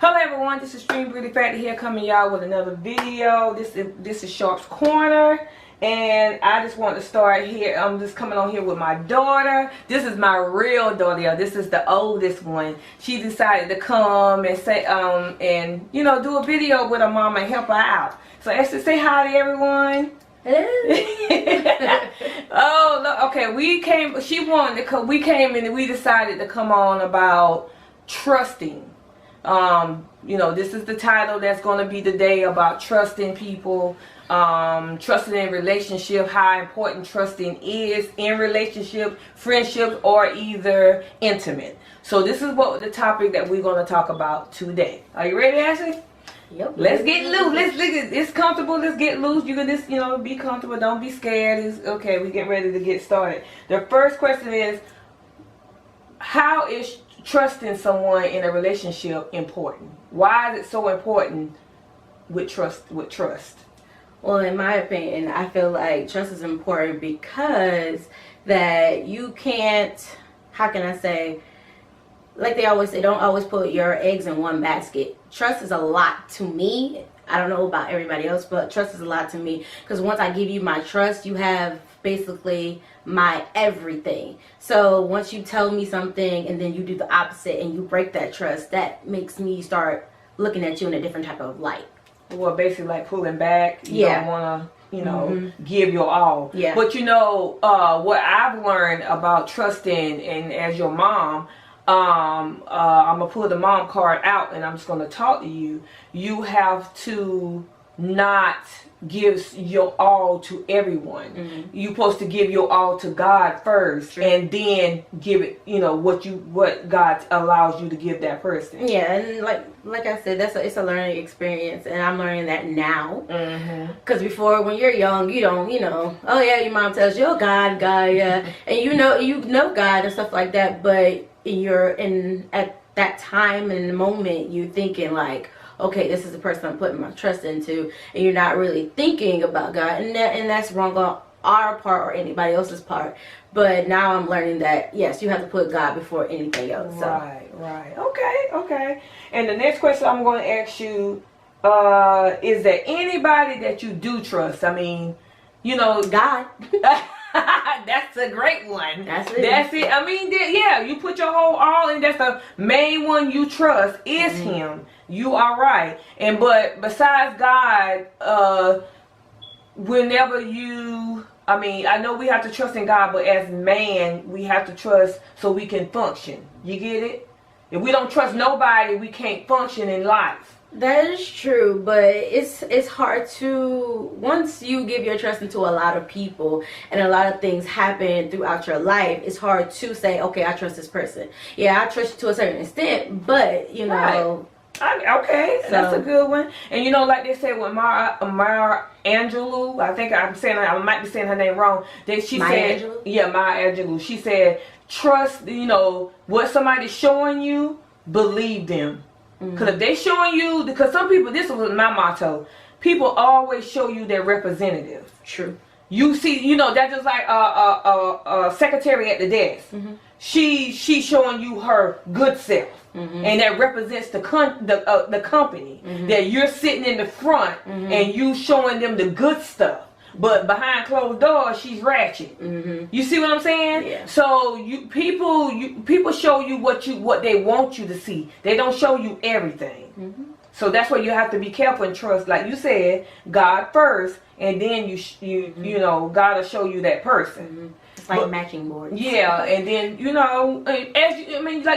Hello everyone, this is Stream Beauty Factor here, coming y'all with another video. This is Sharp's Corner, and I just want to start here. I'm just coming on here with my daughter. This is my real daughter, y'all. This is the oldest one. She decided to come and say and you know, do a video with her mom and help her out. So Esther, say hi to everyone. Oh, look, okay, we came, she wanted to come, we came and we decided to come on about trusting. You know, this is the title that's going to be today, about trusting people, trusting in relationship, how important trusting is in relationship, friendships, or either intimate. So this is what the topic that we're going to talk about today. Are you ready, Ashley? Yep. Let's get loose. It's comfortable. Let's get loose. You can just, you know, be comfortable. Don't be scared. It's okay. We get ready to get started. The first question is, how is trusting someone in a relationship important? Why is it so important with trust? Well, in my opinion, I feel like trust is important because that you can't, how can I say, like they always say, don't always put your eggs in one basket. Trust is a lot to me. I don't know about everybody else, but trust is a lot to me, because once I give you my trust, you have basically my everything. So once you tell me something and then you do the opposite and you break that trust, that makes me start looking at you in a different type of light. Well, basically like pulling back. You don't want to, you know, give your all. Yeah. But you know, what I've learned about trusting, and as your mom, I'm gonna pull the mom card out and I'm just gonna talk to you. You have to not give your all to everyone. You're supposed to give your all to God first. True. And then give it, you know, what God allows you to give that person. Yeah, and like I said, it's a learning experience, and I'm learning that now. Because before, when you're young, you don't, you know, oh yeah, your mom tells you, oh God, yeah, and you know God and stuff like that, but at that time and in the moment, you're thinking like, okay, this is the person I'm putting my trust into, and you're not really thinking about God, and that's wrong on our part or anybody else's part. But now I'm learning that yes, you have to put God before anything else. So. Right. Okay. And the next question I'm going to ask you, is there anybody that you do trust? I mean, you know, God. That's a great one. That's it. I mean, yeah, you put your whole all in. That's the main one you trust is Him. You are right. But besides God, whenever you, I mean, I know we have to trust in God, but as man, we have to trust so we can function. You get it? If we don't trust nobody, we can't function in life. That is true, but it's hard to, once you give your trust into a lot of people and a lot of things happen throughout your life, it's hard to say, okay, I trust this person. Yeah, I trust you to a certain extent, but you know. Right. Okay, so that's a good one. And you know, like they said with Maya Angelou, I think I might be saying her name wrong. She Maya said, Angelou? yeah, Maya Angelou. She said, trust, you know, what somebody's showing you, believe them. Because if they showing you, because some people, this was my motto, people always show you their representative. True. You see, you know, that's just like a secretary at the desk. She's showing you her good self. And that represents the company. That you're sitting in the front and you showing them the good stuff. But behind closed doors, she's ratchet. You see what I'm saying? Yeah. So people show you what they want you to see. They don't show you everything. So that's why you have to be careful and trust, like you said, God first, and then you know, God will show you that person. It's like matching boards. Yeah, and then you know, like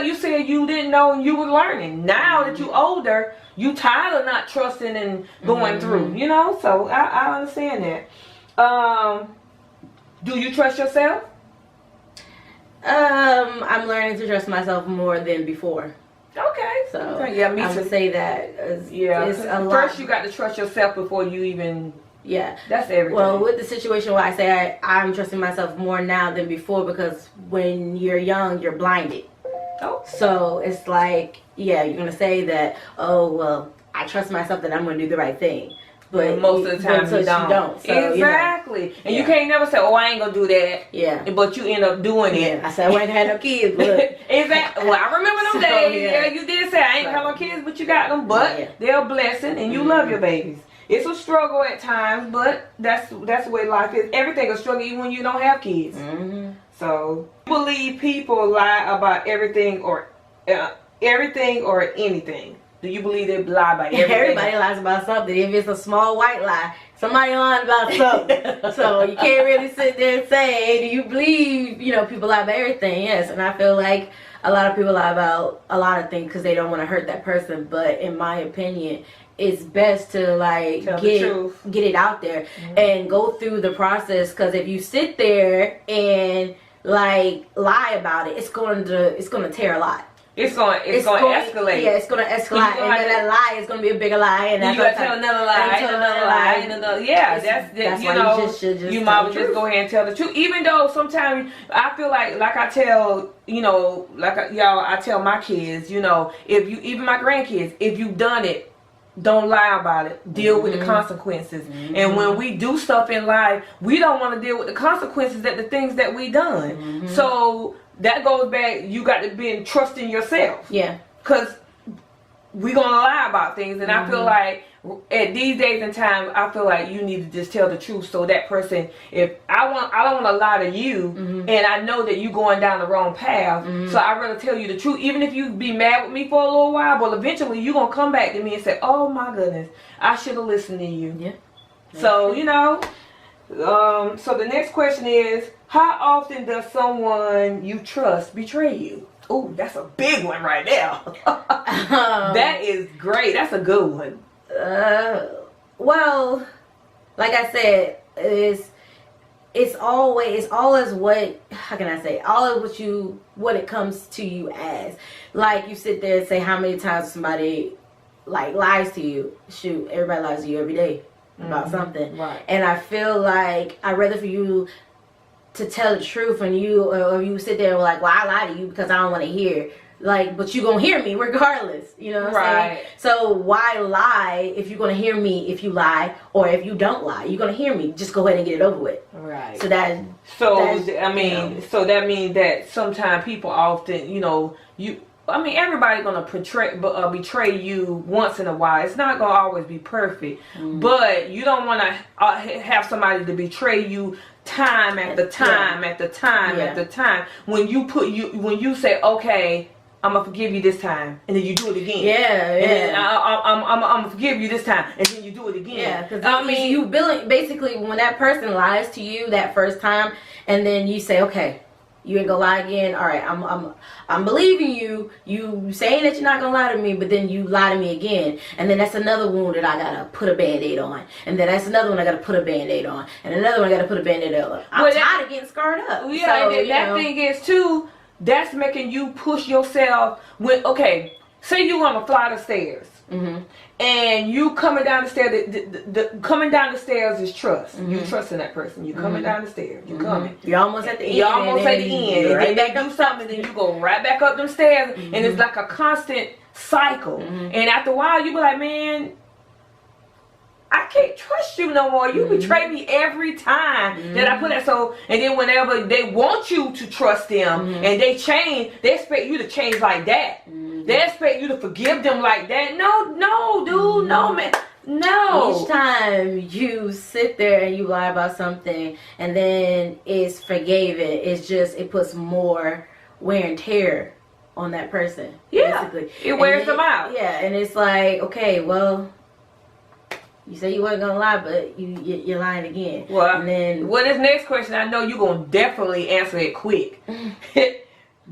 you said, you didn't know and you were learning. Now that you're older, you tired of not trusting and going through. You know, so I understand that. Do you trust yourself? I'm learning to trust myself more than before. Okay. So yeah, me too. I would say that it's a lot. First, you got to trust yourself before you even. Yeah, that's everything. Well, with the situation where I say I'm trusting myself more now than before, because when you're young, you're blinded. Oh. So it's like, yeah, you're gonna say that, oh well, I trust myself that I'm gonna do the right thing. But most of the time you don't. So, exactly. You know. And you can't never say, oh, I ain't gonna do that. Yeah. But you end up doing it. I said I ain't had no kids, but exactly. Well, I remember them days. Yeah. You did say I ain't can't have no kids, but you got them. But Yeah. they're a blessing, and you love your babies. It's a struggle at times, but that's the way life is. Everything a struggle, even when you don't have kids. Mm-hmm. So, I believe people lie about everything or anything. Do you believe they lie about everything? Everybody lies about something. If it's a small white lie, somebody lying about something. So you can't really sit there and say, hey, do you believe, people lie about everything? Yes. And I feel like a lot of people lie about a lot of things because they don't want to hurt that person. But in my opinion, it's best to get it out there and go through the process. Because if you sit there and lie about it, it's going to tear a lot. It's going to escalate. Yeah, it's going to escalate, and then that lie is going to be a bigger lie, and you got to tell another lie, and another lie, and another. Yeah, that's why you might just go ahead and tell the truth. Even though sometimes I feel like I tell I tell my kids, if you, even my grandkids, if you've done it, don't lie about it. Deal with the consequences. And when we do stuff in life, we don't want to deal with the consequences of the things that we done. So that goes back, you got to be trusting yourself. Yeah. Because we're going to lie about things. And I feel like at these days and times, I feel like you need to just tell the truth. So that person, if I don't want to lie to you, and I know that you're going down the wrong path, so I'd rather tell you the truth. Even if you be mad with me for a little while, but eventually you're going to come back to me and say, oh my goodness, I should have listened to you. Yeah. So, so the next question is, how often does someone you trust betray you? Oh, that's a big one right there. That is great. That's a good one. Well, like I said, it's always what, how can I say, what it comes to you as. Like, you sit there and say how many times somebody lies to you. Shoot, everybody lies to you every day about something. Right. And I feel like I'd rather for you to tell the truth, and you sit there and well, I lie to you because I don't want to hear. But you gonna hear me regardless, you know what I'm saying? So why lie if you're gonna hear me if you lie, or if you don't lie, you're gonna hear me. Just go ahead and get it over with. Right. So so that means that sometimes people often, everybody's gonna betray you once in a while. It's not gonna always be perfect, but you don't want to have somebody to betray you time after time after time after time. When you say, okay, I'm gonna forgive you this time, and then you do it again. And then I'm gonna forgive you this time, and then you do it again. Yeah, because you basically when that person lies to you that first time, and then you say, okay, you ain't gonna lie again. All right, I'm believing you. You saying that you're not gonna lie to me, but then you lie to me again, and then that's another wound that I gotta put a Band-Aid on, and then that's another one I gotta put a Band-Aid on, and another one I gotta put a Band-Aid on. I'm tired of getting scarred up. Yeah, so, that thing is too. That's making you push yourself. Say you want to fly the stairs, and you coming down the stairs. Coming down the stairs is trust. You trusting that person. You coming down the stairs. You coming. You're almost at the end. You're almost at the end, and then they do something, and then you go right back up them stairs, and it's like a constant cycle. And after a while, you be like, man, I can't trust you no more. You betray me every time that I put that. So, and then whenever they want you to trust them and they change, they expect you to change like that. They expect you to forgive them like that. No, dude, no, man. No. Each time you sit there and you lie about something and then it's forgiven, it puts more wear and tear on that person. Yeah. Basically. It wears them out. Yeah, and it's like, okay, well, you say you wasn't gonna lie, but you're lying again. Well, and then this next question, I know you're gonna definitely answer it quick.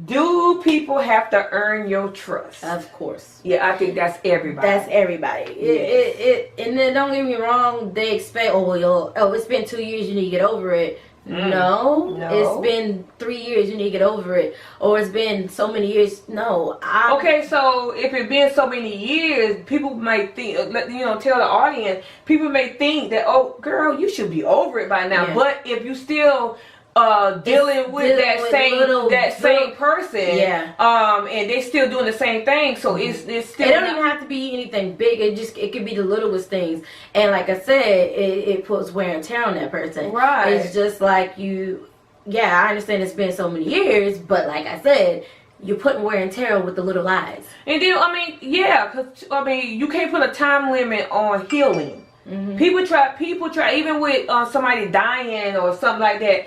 Do people have to earn your trust? Of course. Yeah, I think that's everybody. That's everybody. Yes. And then don't get me wrong, they expect, it's been 2 years, you need to get over it. No, it's been 3 years, you need to get over it. Or it's been so many years. No. Okay, so if it's been so many years, people may think, tell the audience, people may think that, oh, girl, you should be over it by now. Yeah. But if you still dealing with that same person, and they still doing the same thing, so it's still. It don't even have to be anything big. It could be the littlest things, and like I said, it puts wear and tear on that person. Right. It's just like you. Yeah, I understand it's been so many years, but like I said, you're putting wear and tear with the little lies. And then, I mean, yeah, because, I mean, you can't put a time limit on healing. People try, even with somebody dying or something like that,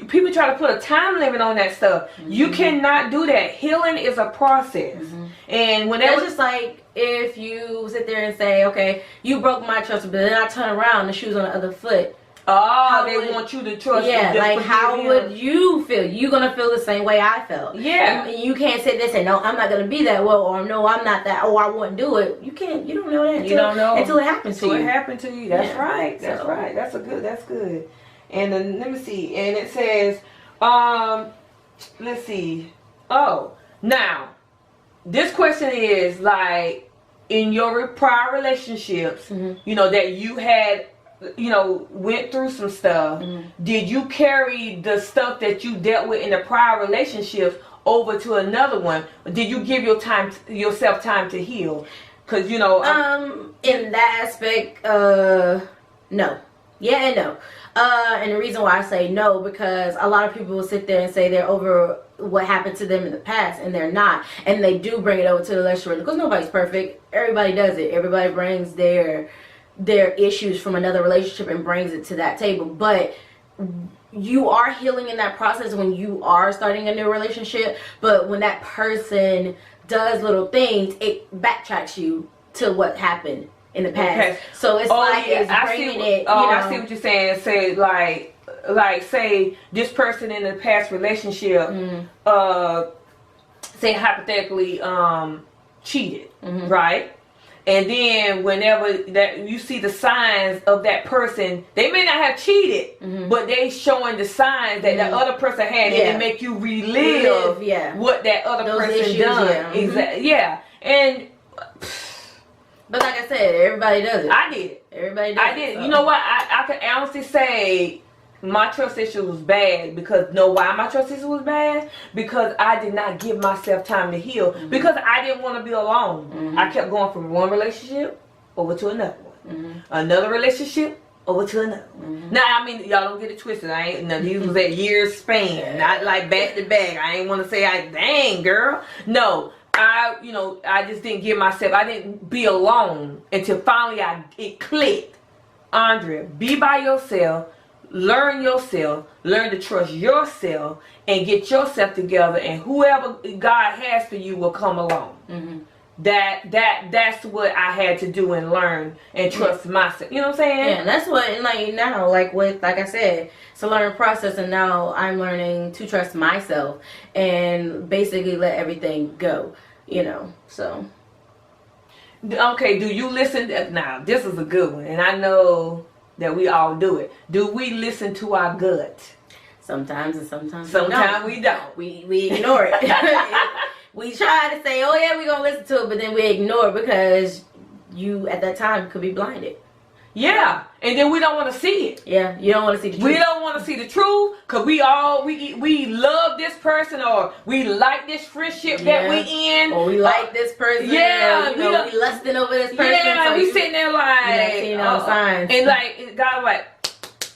people try to put a time limit on that stuff. You cannot do that. Healing is a process. And whenever... It's just like if you sit there and say, okay, you broke my trust, but then I turn around, the shoe's on the other foot. Want you to trust. Yeah, like how would you feel? You're gonna feel the same way I felt. Yeah, and you can't sit there and say, no, I'm not gonna be that well, or no, I'm not that, or I wouldn't do it. You can't. You don't know that. You don't know until it happens to you. Until it happened to you. That's right. That's right. That's good. And then let me see. And it says, let's see. Oh, now this question is like in your prior relationships, you know, that you had, you know, went through some stuff. Did you carry the stuff that you dealt with in the prior relationships over to another one? Did you give yourself time to heal? Because, you know, in that aspect, no. Yeah and no. And the reason why I say no, because a lot of people will sit there and say they're over what happened to them in the past, and they're not. And they do bring it over to the relationship, because nobody's perfect. Everybody does it. Everybody brings their issues from another relationship and brings it to that table. But you are healing in that process when you are starting a new relationship. But when that person does little things, it backtracks you to what happened in the past. Okay. So it's it's bringing it. I see what you're saying. Say like say this person in the past relationship, say hypothetically, cheated, right? And then whenever that you see the signs of that person, they may not have cheated, but they showing the signs that the other person had, and it make you relive what that other person done. Exactly. Yeah. And but like I said, everybody does it. I did it. Everybody does it. So. You know what? I can honestly say my trust issue was bad because why my trust issue was bad? Because I did not give myself time to heal, because I didn't want to be alone. I kept going from one relationship over to another one, another relationship over to another one. Now, I mean, y'all don't get it twisted. I ain't. Now, these was at years span, not like back to back. I ain't want to say, dang girl, no. I just didn't give myself. I didn't be alone until finally it clicked. Andrea, be by yourself. Learn yourself, learn to trust yourself, and get yourself together, and whoever God has for you will come along. That's what I had to do and learn and trust myself. You know what I'm saying? Yeah, that's what, like now, like I said, it's a learning process, and now I'm learning to trust myself and basically let everything go. You know, so. Okay, do you listen? Now, this is a good one, and I know that we all do it. Do we listen to our gut? Sometimes, and sometimes we don't. We ignore it. We try to say, oh yeah, we're gonna listen to it, but then we ignore it because you at that time could be blinded. Yeah, and then we don't want to see it. Yeah, you don't want to see the truth. We don't want to see the truth because we love this person, or we like this friendship that we in, or we like this person. Yeah, or, we lusting over this person. Yeah, so we sitting there like seeing all the signs, and like God like,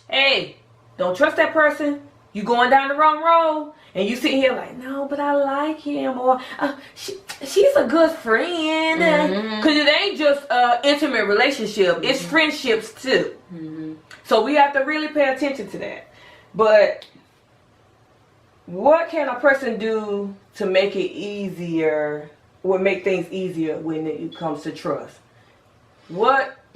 hey, don't trust that person. You going down the wrong road. And you sit here like, no, but I like him, or she's a good friend. Because it ain't just an intimate relationship. It's friendships too. So we have to really pay attention to that. But what can a person do to make it easier, or make things easier when it comes to trust?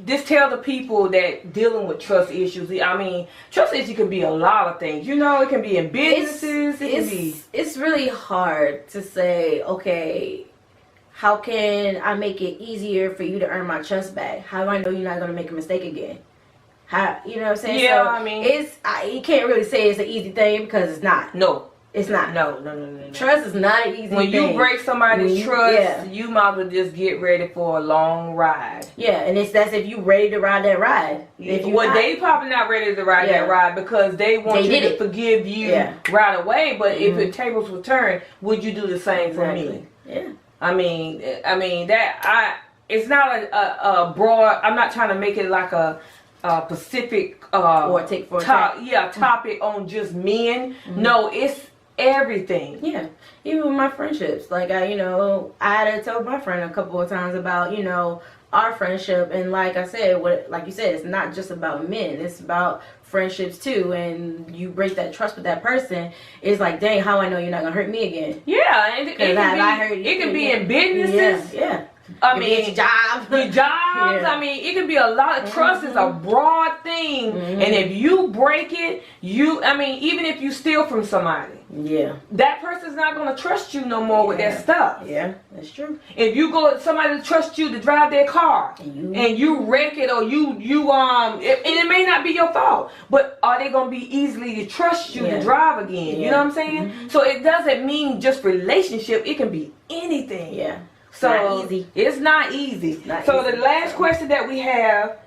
Just tell the people that dealing with trust issues. I mean, trust issues can be a lot of things. You know, it can be in businesses. It's really hard to say, okay, how can I make it easier for you to earn my trust back? How do I know you're not going to make a mistake again? How, you know what I'm saying? Yeah, so I mean, you can't really say it's an easy thing because it's not. No. It's not. No. Trust is not an easy thing. When you break somebody's trust, you might as well just get ready for a long ride. Yeah, and that's if you ready to ride that ride. They probably not ready to ride that ride because they want you to forgive you right away. But if the tables were turned, would you do the same for me? Yeah. I mean it's not a broad. I'm not trying to make it like a specific or take for topic on just men. No, it's everything. Yeah, even with my friendships, like I had to tell my friend a couple of times about our friendship, and like I said, like you said, it's not just about men; it's about friendships too. And you break that trust with that person, it's like, dang, how I know you're not gonna hurt me again? Yeah, and it can be in businesses. Yeah. I mean, your job. Yeah. I mean, it can be a lot of trust is a broad thing, and if you break it, even if you steal from somebody, that person's not gonna trust you no more with their stuff. Yeah, that's true. If you go somebody to trust you to drive their car and you wreck it, or and it may not be your fault, but are they gonna be easily to trust you to drive again? You know what I'm saying? So it doesn't mean just relationship; it can be anything. Yeah. So it's not easy. The last question that we have,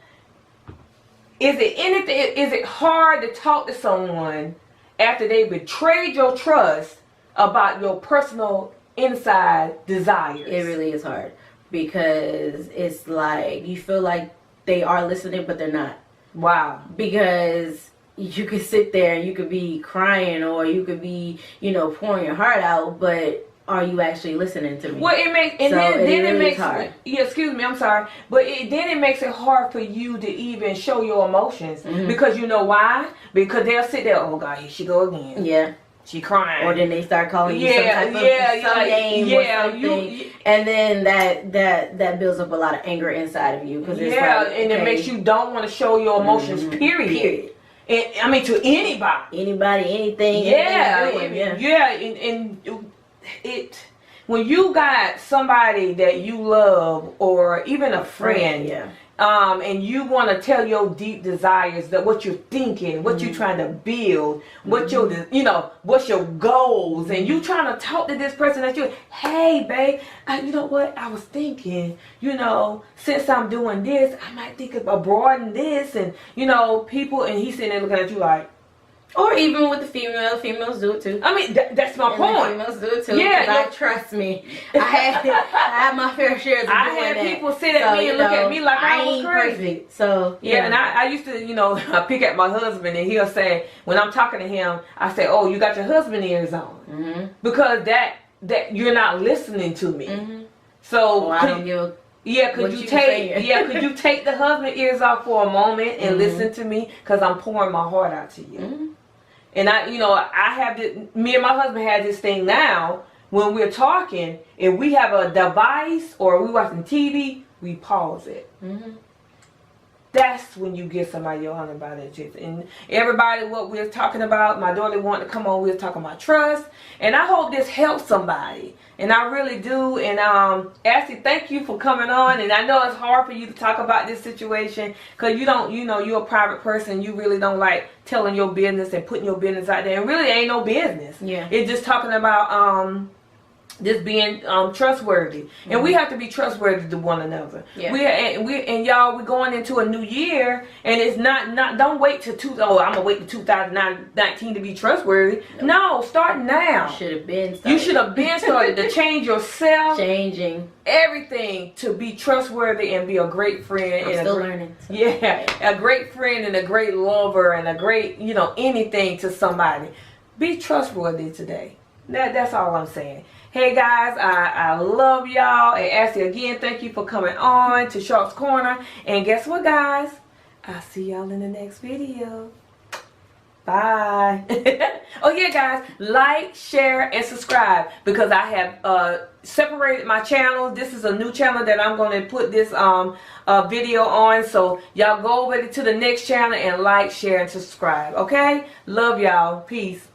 is it hard to talk to someone after they betrayed your trust about your personal inside desires? It really is hard, because it's like you feel like they are listening, but they're not. Wow. Because you could sit there and you could be crying, or you could be, pouring your heart out, but are you actually listening to me? Well, it makes, and then it makes hard. Yeah, excuse me, I'm sorry, but then it makes it hard for you to even show your emotions, because you know why? Because they'll sit there, oh God, here she go again. Yeah. She crying. Or then they start calling you some type of name or something. And then that builds up a lot of anger inside of you. Cause it's and it makes you don't want to show your emotions, period. And, to anybody. Anybody, anything. And when you got somebody that you love, or even a friend, and you want to tell your deep desires, that what you're thinking, what you're trying to build, what your what's your goals, and you trying to talk to this person that hey babe, you know what, I was thinking, since I'm doing this, I might think about broadening this, and people, and he's sitting there looking at you like. Or even with the females do it too. I mean, that's my point. Females do it too. Yeah, trust me. I had my fair share of doing that. I had people sit at me and look at me like I was crazy. Perfect. So yeah, and I used to, pick at my husband, and he'll say, when I'm talking to him, I say, "Oh, you got your husband ears on," because that you're not listening to me. So I don't give a. Yeah, could you take the husband ears off for a moment and listen to me, because I'm pouring my heart out to you. And I have this, me and my husband have this thing now, when we're talking, if we have a device or we watching TV, we pause it. That's when you give somebody your $100 and everybody, what we're talking about, my daughter wanted to come on, we're talking about trust, and I hope this helps somebody, and I really do. And Ashley, thank you for coming on, and I know it's hard for you to talk about this situation, because you're a private person, you really don't like telling your business and putting your business out there, and really ain't no business. It's just talking about just being trustworthy, and we have to be trustworthy to one another. And y'all, we're going into a new year, and it's not don't wait till I'm gonna wait till 2019 to be trustworthy. No, start now. You should have been started to change yourself, changing everything to be trustworthy and be a great friend. I'm still learning. So. Yeah, a great friend and a great lover and a great anything to somebody. Be trustworthy today. That's all I'm saying. Hey guys, I love y'all, and Ashley, again, thank you for coming on to Sharp's Corner. And guess what, guys? I'll see y'all in the next video. Bye. Oh yeah, guys, like, share, and subscribe, because I have separated my channel. This is a new channel that I'm going to put this video on, so y'all go over to the next channel and like, share, and subscribe. Okay, love y'all. Peace.